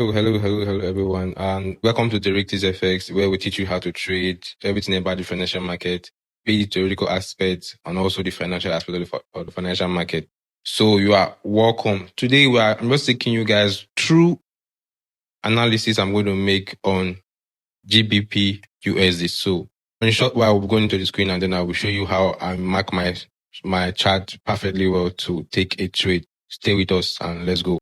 Hello, everyone. And welcome to Derivatives FX, where we teach you how to trade everything about the financial market, be it theoretical aspects and also the financial aspect of the financial market. So you are welcome. Today, I'm just taking you guys through analysis I'm going to make on GBPUSD. So in a short while, we'll go into the screen and then I will show you how I mark my chart perfectly well to take a trade. Stay with us and let's go.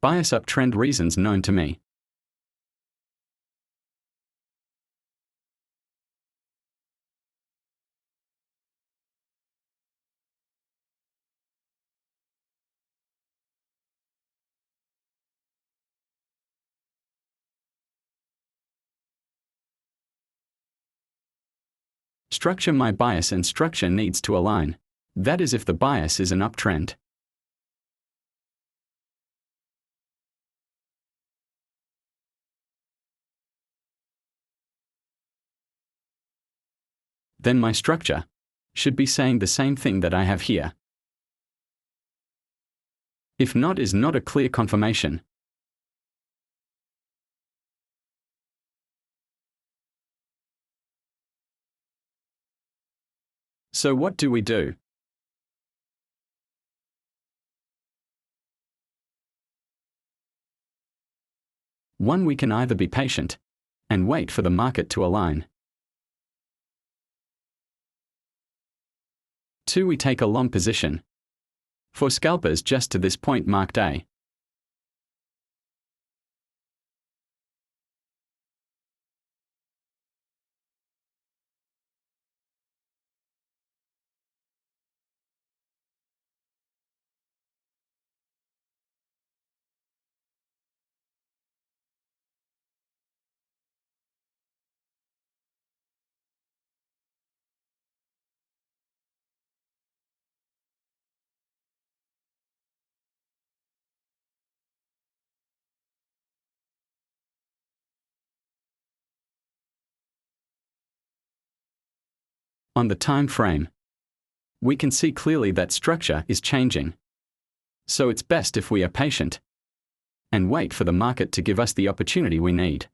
Bias uptrend reasons known to me. Structure. My bias and structure needs to align. That is if the bias is an uptrend. Then my structure should be saying the same thing that I have here. If not, is not a clear confirmation. So what do we do? One, we can either be patient and wait for the market to align. Two, we take a long position. For scalpers, just to this point marked A. On the time frame, we can see clearly that structure is changing. So it's best if we are patient and wait for the market to give us the opportunity we need.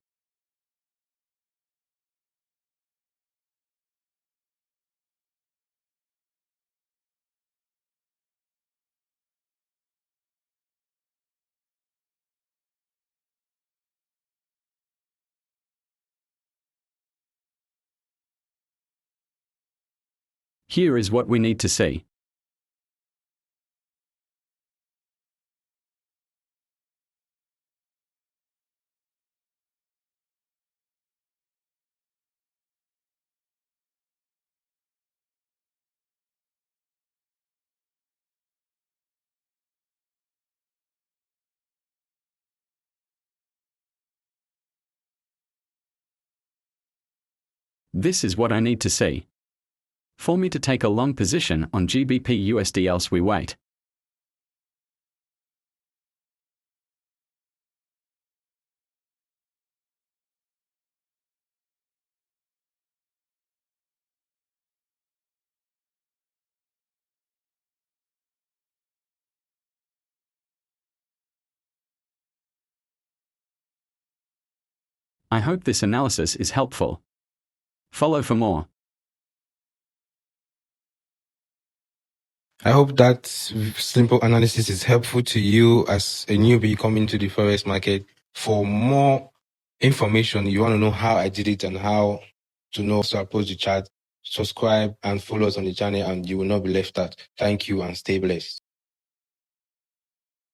Here is what we need to see. This is what I need to see for me to take a long position on GBPUSD, else we wait. I hope this analysis is helpful. Follow for more. I hope that simple analysis is helpful to you as a newbie coming to the Forex market. For more information, you want to know how I did it and how to know to approach the chart, subscribe and follow us on the channel and you will not be left out. Thank you and stay blessed.